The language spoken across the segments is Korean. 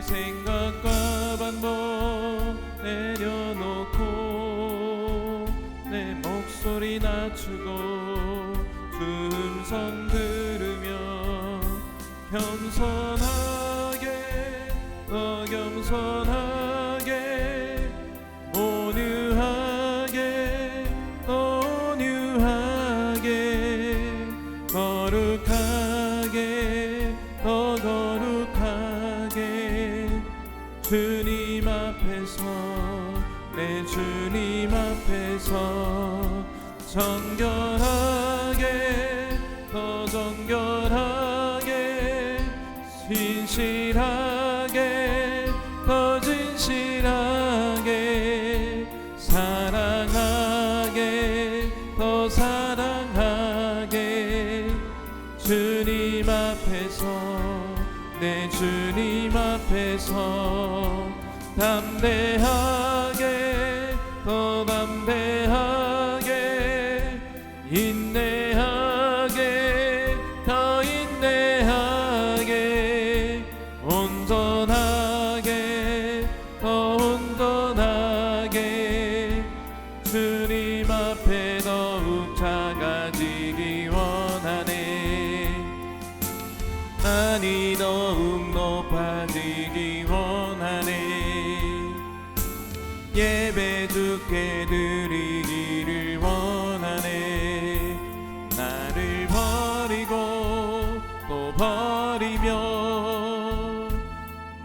내 생각과 방법 내려놓고 내 목소리 낮추고 주 음성 들으며 겸손하게 더 겸손하게 온유하게 더 온유하게 거룩하게 더 거룩하게 주님 앞에서 내 주님 앞에서 정결하게 더 정결하게 진실하게 더 진실하게 사랑하게 더 사랑하게 주님 앞에서 내 주님 앞에서 담대하게 더 담대하게 인내하게 더 인내하게 온전하게 더 온전하게 주님 앞에 더욱 작아지기 원하네. 아니 더욱 높아지기 원하네. 예배 주께 드리기를 원하네. 나를 버리고 또 버리며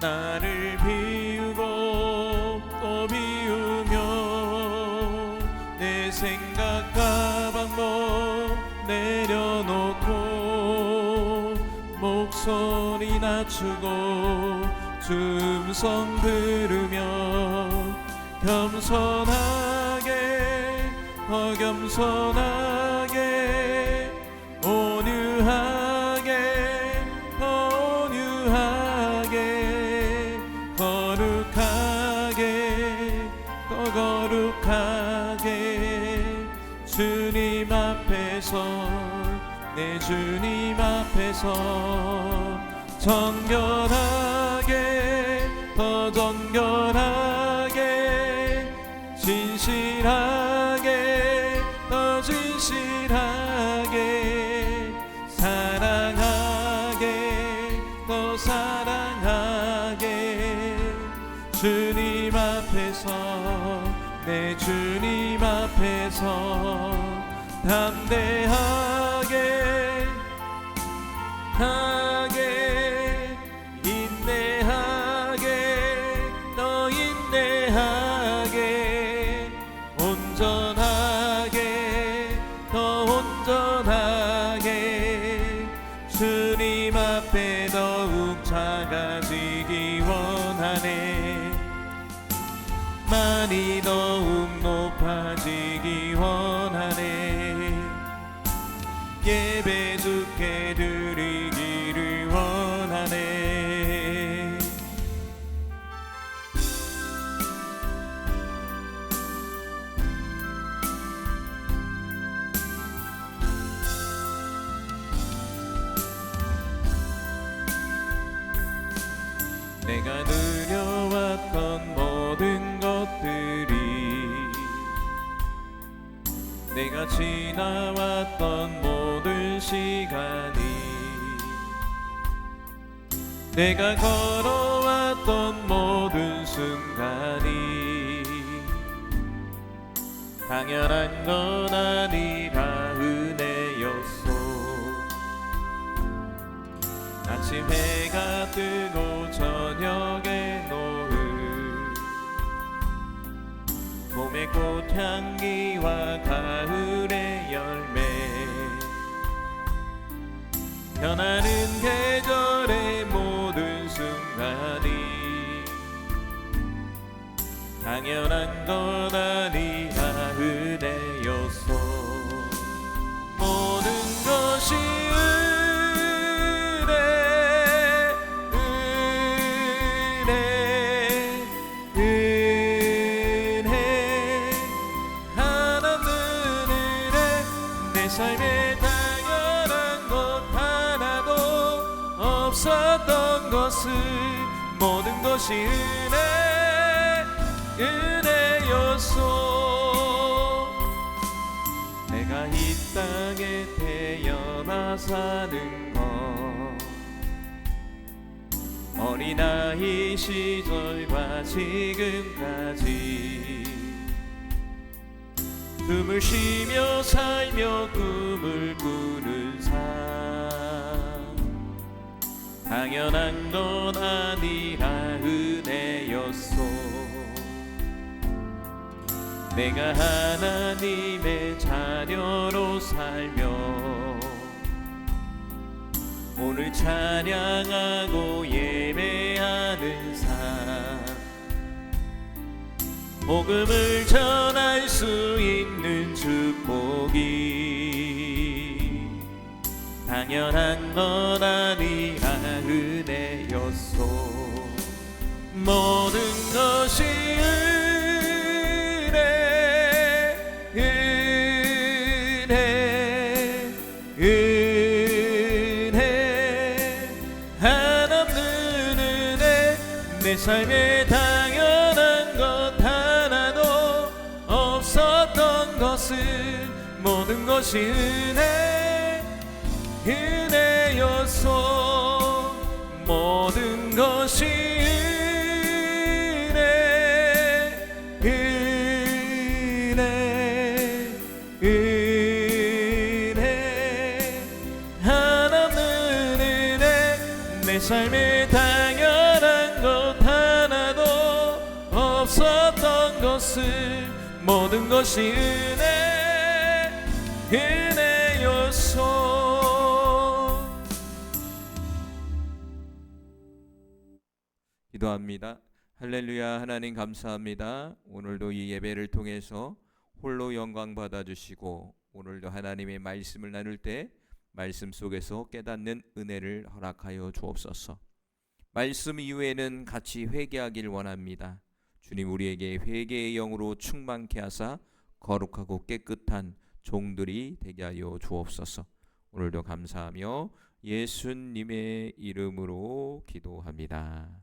나를 비우고 또 비우며 내 생각과 방법 내려놓고 목소리 낮추고 주 음성 들으며 겸손하게 더 겸손하게 온유하게 더 온유하게 거룩하게 더 거룩하게 주님 앞에서 내 주님 앞에서 정결하게 더 정결하게 진실하게 더 진실하게 사랑하게 더 사랑하게 주님 앞에서 내 주님 앞에서 담대하게 하게 인내하게 더 인내하게 온전하게 더 온전하게 주님 앞에 더욱 작아지기 원하네. 많이 더욱 높아지기 원하네. 예배 주께 드리기를 원하네. 내가 누려왔던 모든 것들이 내가 지나왔던 모든 시간이 내가 걸어왔던 모든 순간이 당연한 건 아니라 은혜였소. 아침 해가 뜨고 저녁에 노을 봄의 꽃향기와 가을의 열매 변하는 계절의 모든 순간이 당연한 건 아니라 은혜였소. 모든 것이 삶에 당연한 것 하나도 없었던 것을 모든 것 것이 은혜였소. 내가 이 땅에 태어나 사는 것, 어린아이 시절과 지금까지 숨을 쉬며 살며 꿈을 꾸는 삶, 당연한 건 아니라 은혜였소. 내가 하나님의 자녀로 살며 오늘 찬양하고 예배하는 삶, 복음을 전할 수 있는 축복이 당연한 건 아니라 은혜였소. 모든 것이 은혜 한없는 은혜. 내 삶에 당연한 것 하나도 없었던 것을 모든 것이 은혜였소. 모든 것이 은혜 한없는 은혜. 내 삶에 당연한 것 하나도 없었던 것을 모든 것이 은혜였소. 기도합니다. 할렐루야. 하나님 감사합니다. 오늘도 이 예배를 통해서 홀로 영광 받아주시고 오늘도 하나님의 말씀을 나눌 때 말씀 속에서 깨닫는 은혜를 허락하여 주옵소서. 말씀 이후에는 같이 회개하길 원합니다. 주님, 우리에게 회개의 영으로 충만케 하사 거룩하고 깨끗한 종들이 되게 하여 주옵소서. 오늘도 감사하며 예수님의 이름으로 기도합니다.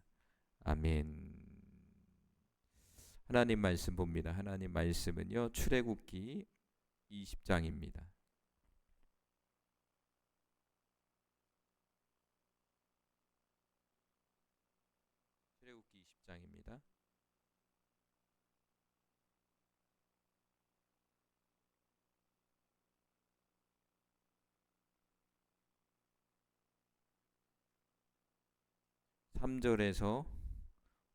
아멘. 하나님 말씀 봅니다. 하나님 말씀은요, 출애굽기 20장입니다. 출애굽기 20장입니다. 삼절에서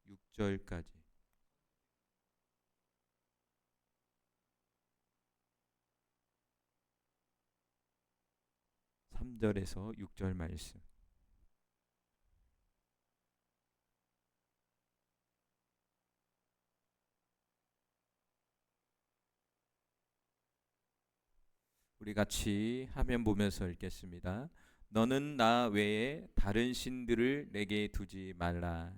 6절까지. 3절에서 6절 말씀. 우리 같이 화면 보면서 읽겠습니다. 너는 나 외에 다른 신들을 내게 두지 말라.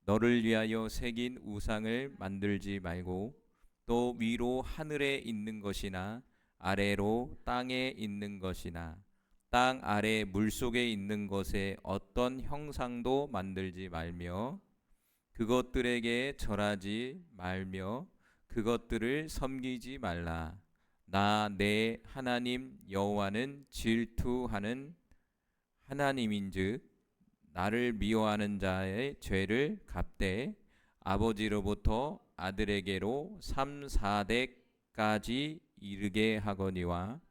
너를 위하여 새긴 우상을 만들지 말고 또 위로 하늘에 있는 것이나 아래로 땅에 있는 것이나 땅 아래 물속에 있는 것에 어떤 형상도 만들지 말며 그것들에게 절하지 말며 그것들을 섬기지 말라. 나 내 하나님 여호와는 질투하는 하나님인즉 나를 미워하는 자의 죄를 갚되 아버지로부터 아들에게로 3, 4대까지 이르게 하거니와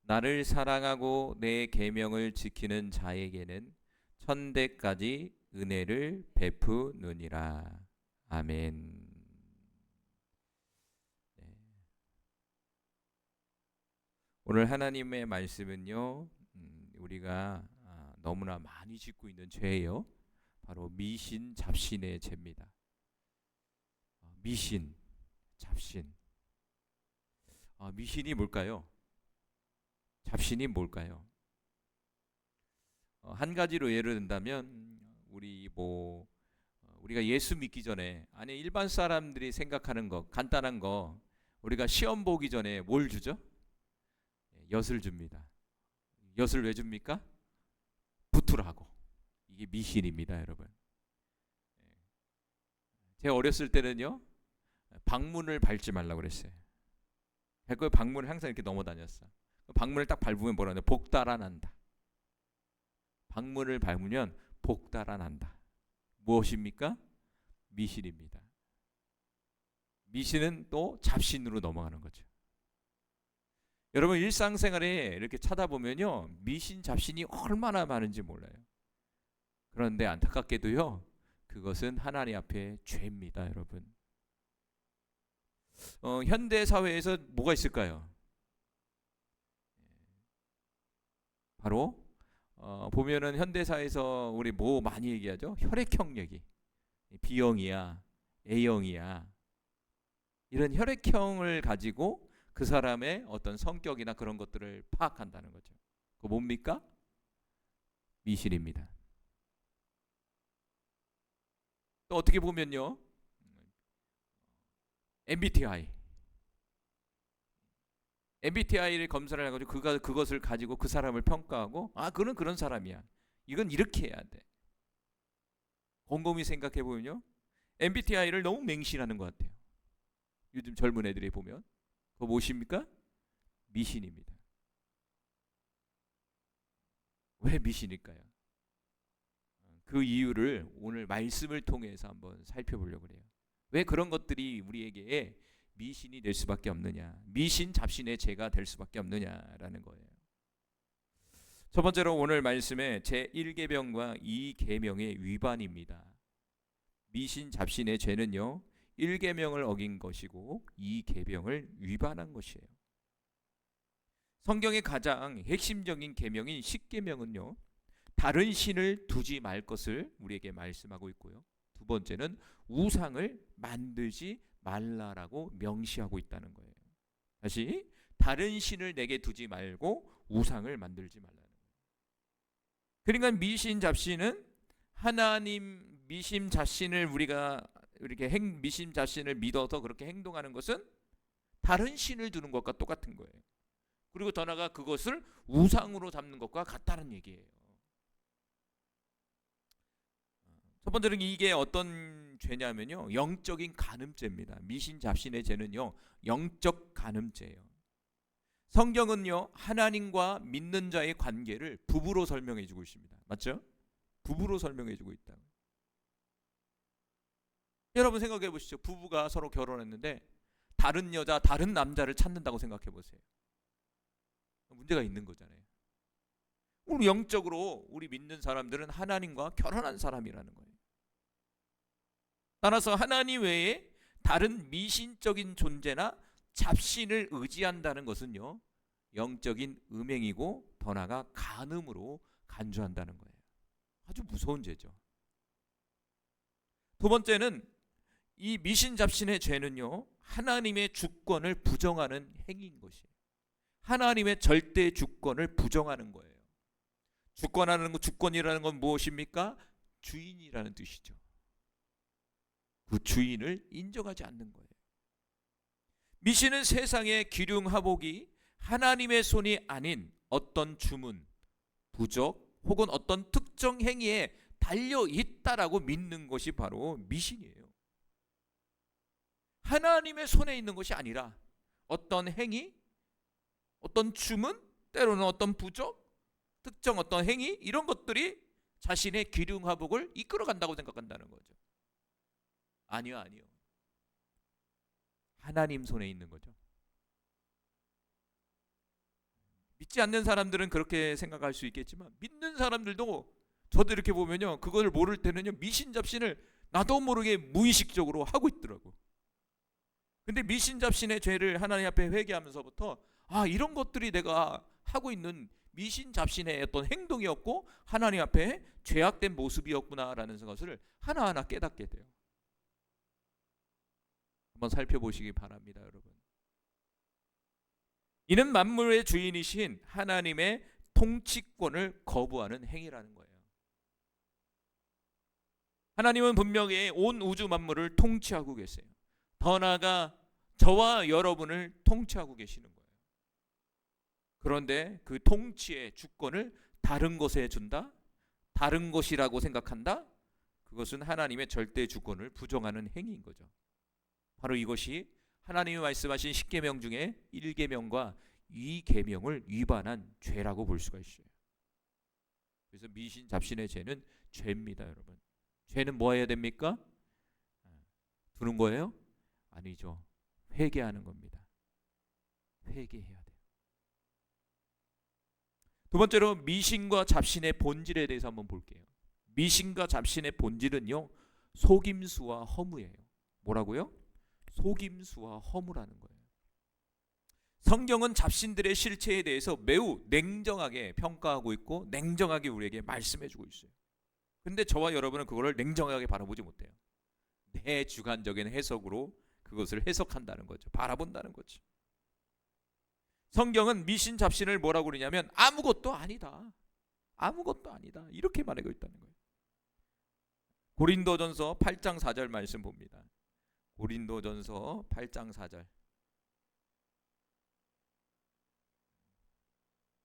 나를 사랑하고 내 계명을 지키는 자에게는 1000대까지 은혜를 베푸느니라. 아멘. 오늘 하나님의 말씀은요, 우리가 너무나 많이 짓고 있는 죄예요. 바로 미신, 잡신의 죄입니다. 미신, 잡신. 미신이 뭘까요? 잡신이 뭘까요? 한 가지로 예를 든다면 우리가 예수 믿기 전에, 아니 일반 사람들이 생각하는 거, 간단한 거, 우리가 시험 보기 전에 뭘 주죠? 엿을 줍니다. 엿을 왜 줍니까? 붙으라고. 이게 미신입니다, 여러분. 제가 어렸을 때는요, 방문을 밟지 말라고 그랬어요. 그 방문을 항상 이렇게 넘어다녔어. 방문을 딱 밟으면 뭐라는데, 복달아난다. 방문을 밟으면 복달아난다. 무엇입니까? 미신입니다. 미신은 또 잡신으로 넘어가는 거죠. 여러분, 일상생활에 이렇게 찾아보면요, 미신 잡신이 얼마나 많은지 몰라요. 그런데 안타깝게도요, 그것은 하나님 앞에 죄입니다, 여러분. 현대 사회에서 뭐가 있을까요? 바로 보면은 현대 사회에서 우리 뭐 많이 얘기하죠? 혈액형 얘기. B형이야, A형이야. 이런 혈액형을 가지고 그 사람의 어떤 성격이나 그런 것들을 파악한다는 거죠. 그거 뭡니까? 미신입니다. 또 어떻게 보면요, MBTI를 검사를 해가지고 그것을 가지고 그 사람을 평가하고, 그는 그런 사람이야, 이건 이렇게 해야 돼. 곰곰이 생각해 보면요, MBTI를 너무 맹신하는 것 같아요. 요즘 젊은 애들이 보면 그거 무엇입니까? 미신입니다. 왜 미신일까요? 그 이유를 오늘 말씀을 통해서 한번 살펴보려고 그래요. 왜 그런 것들이 우리에게 미신이 될 수밖에 없느냐, 미신 잡신의 죄가 될 수밖에 없느냐라는 거예요. 첫 번째로 오늘 말씀에 제1계명과 2계명의 위반입니다. 미신 잡신의 죄는요, 1계명을 어긴 것이고 2계명을 위반한 것이에요. 성경의 가장 핵심적인 계명인 10계명은요, 다른 신을 두지 말 것을 우리에게 말씀하고 있고요. 두 번째는 우상을 만들지 말라라고 명시하고 있다는 거예요. 다시, 다른 신을 내게 두지 말고 우상을 만들지 말라는 거예요. 그러니까 미신 잡신은 하나님 미신 잡신을 우리가 이렇게 미신 잡신을 믿어서 그렇게 행동하는 것은 다른 신을 두는 것과 똑같은 거예요. 그리고 더 나아가 그것을 우상으로 잡는 것과 같다는 얘기예요. 첫 번째로 이게 어떤 죄냐면요, 영적인 간음죄입니다. 미신 잡신의 죄는요, 영적 간음죄예요. 성경은요, 하나님과 믿는 자의 관계를 부부로 설명해 주고 있습니다. 맞죠? 부부로 설명해 주고 있다. 여러분 생각해 보시죠. 부부가 서로 결혼했는데 다른 여자, 다른 남자를 찾는다고 생각해 보세요. 문제가 있는 거잖아요. 우리 영적으로 우리 믿는 사람들은 하나님과 결혼한 사람이라는 거예요. 따라서 하나님 외에 다른 미신적인 존재나 잡신을 의지한다는 것은요, 영적인 음행이고 더 나아가 간음으로 간주한다는 거예요. 아주 무서운 죄죠. 두 번째는 이 미신 잡신의 죄는요, 하나님의 주권을 부정하는 행위인 것이에요. 하나님의 절대 주권을 부정하는 거예요. 주권이라는 건 무엇입니까? 주인이라는 뜻이죠. 그 주인을 인정하지 않는 거예요. 미신은 세상의 기륭하복이 하나님의 손이 아닌 어떤 주문, 부적 혹은 어떤 특정 행위에 달려 있다라고 믿는 것이 바로 미신이에요. 하나님의 손에 있는 것이 아니라 어떤 행위, 어떤 주문, 때로는 어떤 부적, 특정 어떤 행위, 이런 것들이 자신의 기륭하복을 이끌어간다고 생각한다는 거죠. 아니요. 하나님 손에 있는 거죠. 믿지 않는 사람들은 그렇게 생각할 수 있겠지만, 믿는 사람들도 저도 이렇게 보면요, 그걸 모를 때는요, 미신 잡신을 나도 모르게 무의식적으로 하고 있더라고. 근데 미신 잡신의 죄를 하나님 앞에 회개하면서부터, 이런 것들이 내가 하고 있는 미신 잡신의 어떤 행동이었고 하나님 앞에 죄악된 모습이었구나라는 것을 하나하나 깨닫게 돼요. 한번 살펴보시기 바랍니다, 여러분. 이는 만물의 주인이신 하나님의 통치권을 거부하는 행위라는 거예요. 하나님은 분명히 온 우주 만물을 통치하고 계세요. 더 나아가 저와 여러분을 통치하고 계시는 거예요. 그런데 그 통치의 주권을 다른 것에 준다? 다른 것이라고 생각한다? 그것은 하나님의 절대 주권을 부정하는 행위인 거죠. 바로 이것이 하나님이 말씀하신 10계명 중에 1계명과 2계명을 위반한 죄라고 볼 수가 있어요. 그래서 미신 잡신의 죄는 죄입니다, 여러분. 죄는 뭐 해야 됩니까? 두는 거예요? 아니죠. 회개하는 겁니다. 회개해야 돼요. 두 번째로 미신과 잡신의 본질에 대해서 한번 볼게요. 미신과 잡신의 본질은요, 속임수와 허무예요. 뭐라고요? 속임수와 허무라는 거예요. 성경은 잡신들의 실체에 대해서 매우 냉정하게 평가하고 있고 냉정하게 우리에게 말씀해주고 있어요. 근데 저와 여러분은 그거를 냉정하게 바라보지 못해요. 내 주관적인 해석으로 그것을 해석한다는 거죠. 바라본다는 거죠. 성경은 미신 잡신을 뭐라고 그러냐면 아무것도 아니다. 아무것도 아니다. 이렇게 말하고 있다는 거예요. 고린도전서 8장 4절 말씀 봅니다. 고린도전서 8장 4절.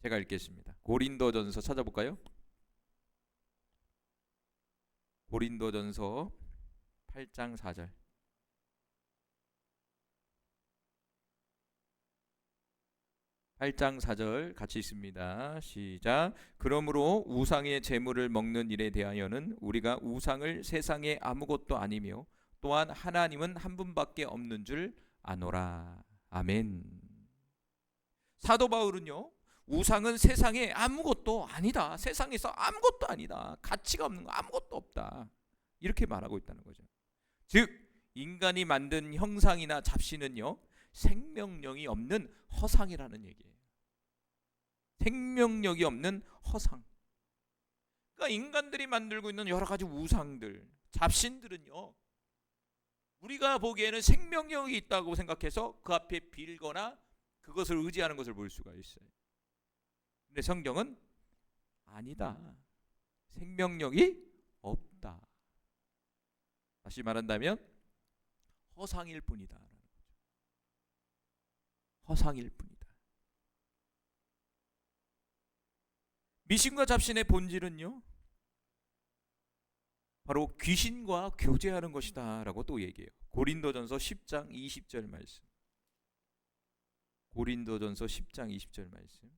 제가 읽겠습니다. 고린도전서 찾아볼까요? 고린도전서 8장 4절. (8장 4절) 같이 있습니다. 시작. 그러므로 우상의 제물을 먹는 일에 대하여는 우리가 우상을 세상에 아무것도 아니며 또한 하나님은 한 분밖에 없는 줄 아노라. 아멘. 사도 바울은요, 우상은 세상에 아무것도 아니다. 세상에서 아무것도 아니다. 가치가 없는 거 아무것도 없다. 이렇게 말하고 있다는 거죠. 즉 인간이 만든 형상이나 잡신은요, 생명력이 없는 허상이라는 얘기예요. 생명력이 없는 허상. 그러니까 인간들이 만들고 있는 여러 가지 우상들, 잡신들은요, 우리가 보기에는 생명력이 있다고 생각해서 그 앞에 빌거나 그것을 의지하는 것을 볼 수가 있어요. 근데 성경은 아니다. 생명력이 없다. 다시 말한다면 허상일 뿐이다. 허상일 뿐이다. 미신과 잡신의 본질은요, 바로 귀신과 교제하는 것이다 라고 또 얘기해요. 고린도전서 10장 20절 말씀. 고린도전서 10장 20절 말씀.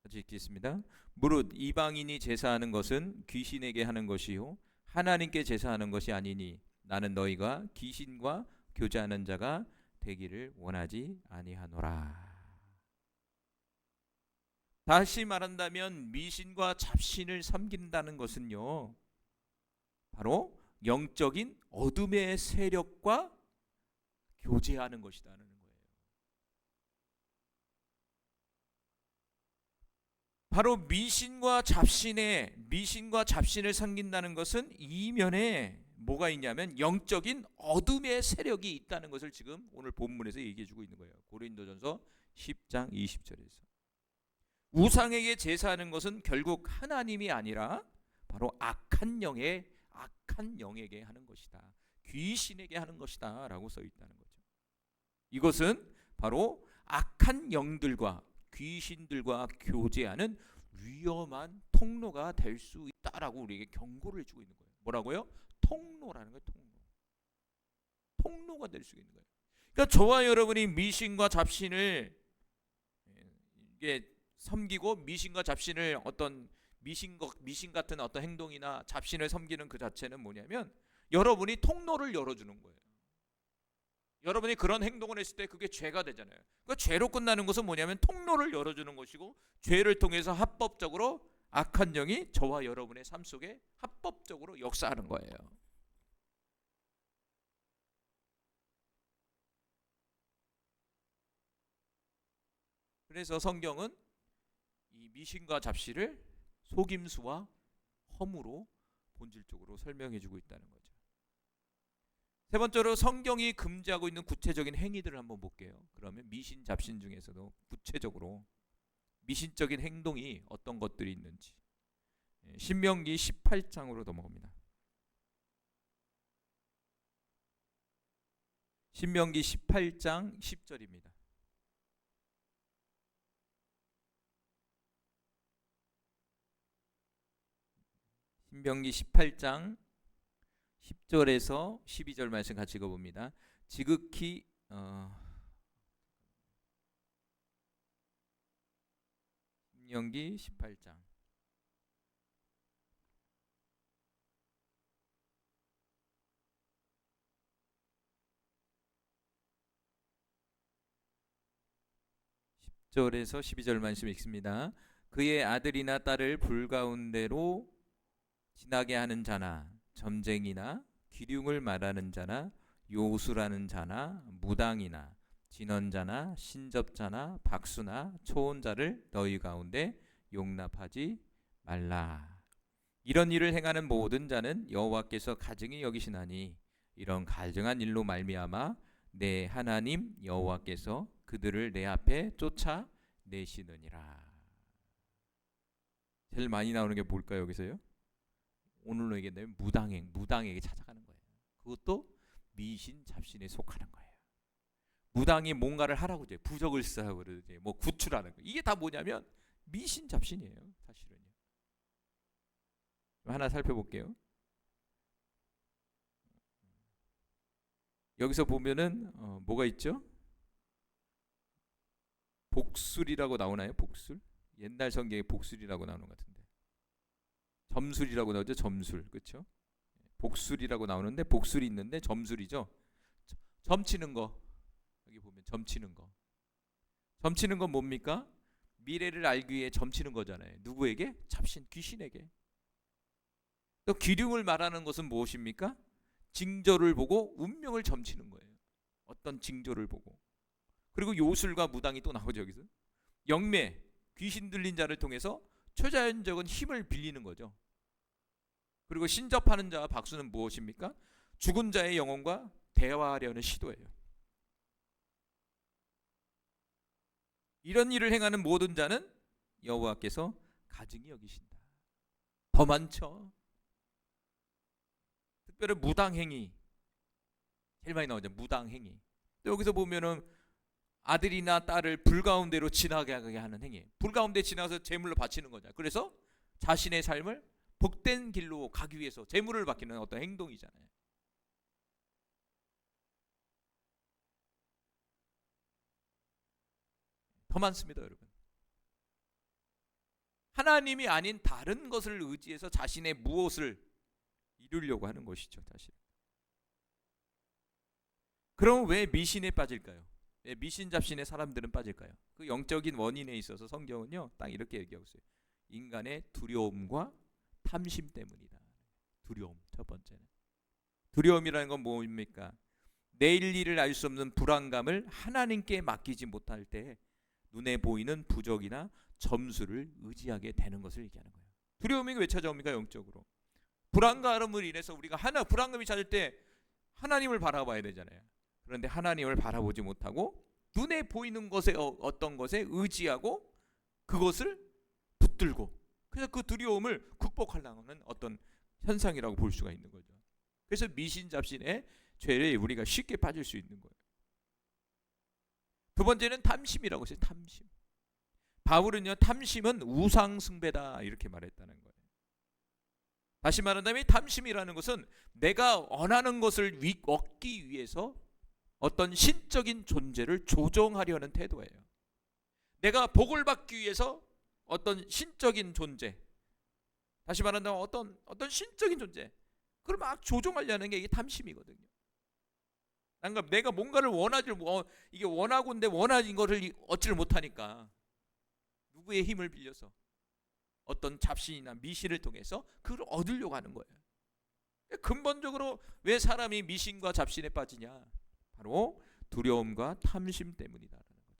같이 읽겠습니다. 무릇 이방인이 제사하는 것은 귀신에게 하는 것이요 하나님께 제사하는 것이 아니니 나는 너희가 귀신과 교제하는 자가 되기를 원하지 아니하노라. 다시 말한다면 미신과 잡신을 섬긴다는 것은요, 바로 영적인 어둠의 세력과 교제하는 것이라는 거예요. 바로 미신과 잡신을 섬긴다는 것은 이면에 뭐가 있냐면 영적인 어둠의 세력이 있다는 것을 지금 오늘 본문에서 얘기해 주고 있는 거예요. 고린도전서 10장 20절에서. 우상에게 제사하는 것은 결국 하나님이 아니라 바로 악한 영에게 하는 것이다. 귀신에게 하는 것이다 라고 써 있다는 거죠. 이것은 바로 악한 영들과 귀신들과 교제하는 위험한 통로가 될 수 있다라고 우리에게 경고를 해주고 있는 거예요. 뭐라고요? 통로라는 거예요. 통로가 될 수 있는 거예요. 그러니까 저와 여러분이 미신과 잡신을 이게 섬기고 미신과 잡신을 어떤 미신 같은 어떤 행동이나 잡신을 섬기는 그 자체는 뭐냐면 여러분이 통로를 열어주는 거예요. 여러분이 그런 행동을 했을 때 그게 죄가 되잖아요. 그러니까 죄로 끝나는 것은 뭐냐면 통로를 열어주는 것이고 죄를 통해서 합법적으로 악한 영이 저와 여러분의 삶 속에 합법적으로 역사하는 거예요. 그래서 성경은 이 미신과 잡신을 속임수와 허무로 본질적으로 설명해주고 있다는 거죠. 세 번째로 성경이 금지하고 있는 구체적인 행위들을 한번 볼게요. 그러면 미신, 잡신 중에서도 구체적으로 미신적인 행동이 어떤 것들이 있는지 신명기 18장으로 넘어갑니다. 신명기 18장 10절입니다. 신명기 18장 10절에서 12절 말씀 같이 읽어봅니다. 지극히 신명기 18장 10절에서 12절 말씀 읽습니다. 그의 아들이나 딸을 불 가운데로 지나게 하는 자나 점쟁이나 기륭을 말하는 자나 요술하는 자나 무당이나 진언자나 신접자나 박수나 초혼자를 너희 가운데 용납하지 말라. 이런 일을 행하는 모든 자는 여호와께서 가증히 여기시나니 이런 가증한 일로 말미암아 내 하나님 여호와께서 그들을 내 앞에 쫓아내시느니라. 제일 많이 나오는 게 뭘까요? 여기서요? 오늘로 얘기한다면 무당에게 찾아가는 거예요. 그것도 미신 잡신에 속하는 거예요. 무당이 뭔가를 하라고 이제 부적을 쓰라고 그러지, 뭐 구출하는 거, 이게 다 뭐냐면 미신 잡신이에요. 사실은요. 하나 살펴볼게요. 여기서 보면은 뭐가 있죠? 복술이라고 나오나요? 복술? 옛날 성경에 복술이라고 나오는 것 같은데, 점술이라고 나오죠. 점술, 그렇죠? 복술이라고 나오는데 복술이 있는데 점술이죠. 점치는 거, 여기 보면 점치는 거. 점치는 건 뭡니까? 미래를 알기 위해 점치는 거잖아요. 누구에게? 잡신, 귀신에게. 또 기륭을 말하는 것은 무엇입니까? 징조를 보고 운명을 점치는 거예요. 어떤 징조를 보고. 그리고 요술과 무당이 또 나오죠. 여기서 영매, 귀신 들린 자를 통해서 초자연적인 힘을 빌리는 거죠. 그리고 신접하는 자와 박수는 무엇입니까? 죽은 자의 영혼과 대화하려는 시도예요. 이런 일을 행하는 모든 자는 여호와께서 가증히 여기신다. 더 많죠. 특별히 무당행위 제일 많이 나오죠. 무당행위. 또 여기서 보면은 아들이나 딸을 불 가운데로 지나게 하는 행위. 불 가운데 지나가서 제물로 바치는 거죠. 그래서 자신의 삶을 복된 길로 가기 위해서 제물을 바치는 어떤 행동이잖아요. 더 많습니다, 여러분. 하나님이 아닌 다른 것을 의지해서 자신의 무엇을 이루려고 하는 것이죠, 사실. 그럼 왜 미신에 빠질까요? 왜 미신 잡신의 사람들은 빠질까요? 그 영적인 원인에 있어서 성경은요, 딱 이렇게 얘기하고 있어요. 인간의 두려움과 탐심 때문이다. 두려움, 첫 번째는. 두려움이라는 건 뭡니까? 내일 일을 알 수 없는 불안감을 하나님께 맡기지 못할 때 눈에 보이는 부적이나 점수를 의지하게 되는 것을 얘기하는 거예요. 두려움이 왜 찾아옵니까? 영적으로. 불안감으로 인해서 우리가 불안감이 찾을 때 하나님을 바라봐야 되잖아요. 그런데 하나님을 바라보지 못하고 눈에 보이는 것에 어떤 것에 의지하고 그것을 붙들고, 그래서 그 두려움을 극복하려고 하는 어떤 현상이라고 볼 수가 있는 거죠. 그래서 미신잡신의 죄에 우리가 쉽게 빠질 수 있는 거예요. 두 번째는 탐심이라고 했어요. 탐심. 바울은요, 탐심은 우상숭배다 이렇게 말했다는 거예요. 다시 말한다면 탐심이라는 것은 내가 원하는 것을 얻기 위해서 어떤 신적인 존재를 조종하려는 태도예요. 내가 복을 받기 위해서 어떤 신적인 존재, 다시 말한다면 어떤 신적인 존재, 그걸 막 조종하려는 게 이게 탐심이거든요. 그러니까 내가 뭔가를 이게 원하고인데 원하는 것을 얻지를 못하니까 누구의 힘을 빌려서 어떤 잡신이나 미신을 통해서 그걸 얻으려고 하는 거예요. 근본적으로 왜 사람이 미신과 잡신에 빠지냐? 바로 두려움과 탐심 때문이다라는 거죠.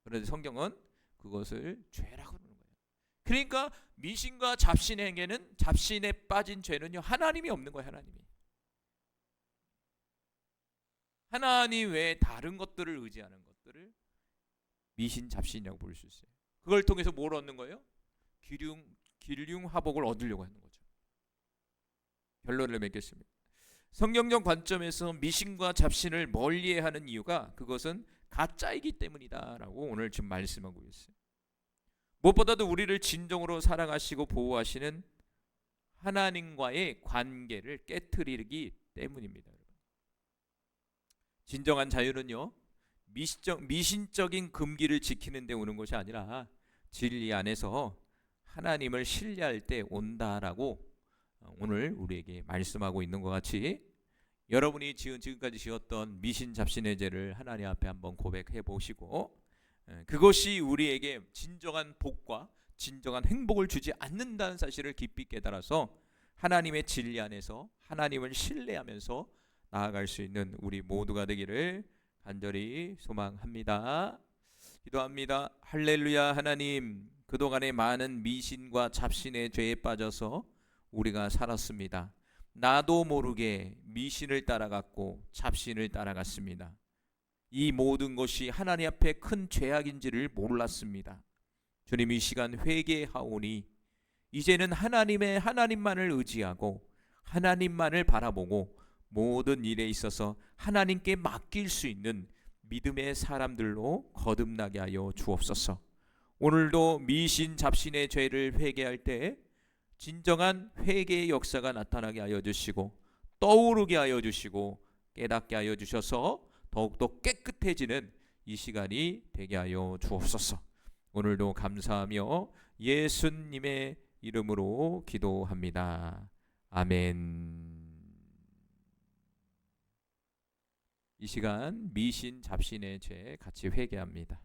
그런데 성경은 그것을 죄라고 하는 거예요. 그러니까 미신과 잡신에게는, 잡신에 빠진 죄는요, 하나님이 없는 거예요. 하나님 외에 다른 것들을 의지하는 것들을 미신, 잡신이라고 볼 수 있어요. 그걸 통해서 뭘 얻는 거예요? 기륭화복을 얻으려고 하는 거죠. 결론을 맺겠습니다. 성경적 관점에서 미신과 잡신을 멀리해야 하는 이유가 그것은 가짜이기 때문이다라고 오늘 지금 말씀하고 있어요. 무엇보다도 우리를 진정으로 사랑하시고 보호하시는 하나님과의 관계를 깨트리기 때문입니다. 진정한 자유는요, 미신적인 금기를 지키는 데 오는 것이 아니라 진리 안에서 하나님을 신뢰할 때 온다라고 오늘 우리에게 말씀하고 있는 것 같이, 여러분이 지금까지 지었던 미신 잡신의 죄를 하나님 앞에 한번 고백해 보시고, 그것이 우리에게 진정한 복과 진정한 행복을 주지 않는다는 사실을 깊이 깨달아서 하나님의 진리 안에서 하나님을 신뢰하면서 나아갈 수 있는 우리 모두가 되기를 간절히 소망합니다. 기도합니다. 할렐루야. 하나님, 그동안의 많은 미신과 잡신의 죄에 빠져서 우리가 살았습니다. 나도 모르게 미신을 따라갔고 잡신을 따라갔습니다. 이 모든 것이 하나님 앞에 큰 죄악인지를 몰랐습니다. 주님, 이 시간 회개하오니 이제는 하나님만을 의지하고 하나님만을 바라보고 모든 일에 있어서 하나님께 맡길 수 있는 믿음의 사람들로 거듭나게 하여 주옵소서. 오늘도 미신 잡신의 죄를 회개할 때 진정한 회개의 역사가 나타나게 하여 주시고, 떠오르게 하여 주시고, 깨닫게 하여 주셔서 더욱더 깨끗해지는 이 시간이 되게 하여 주옵소서. 오늘도 감사하며 예수님의 이름으로 기도합니다. 아멘. 이 시간 미신 잡신의 죄 같이 회개합니다.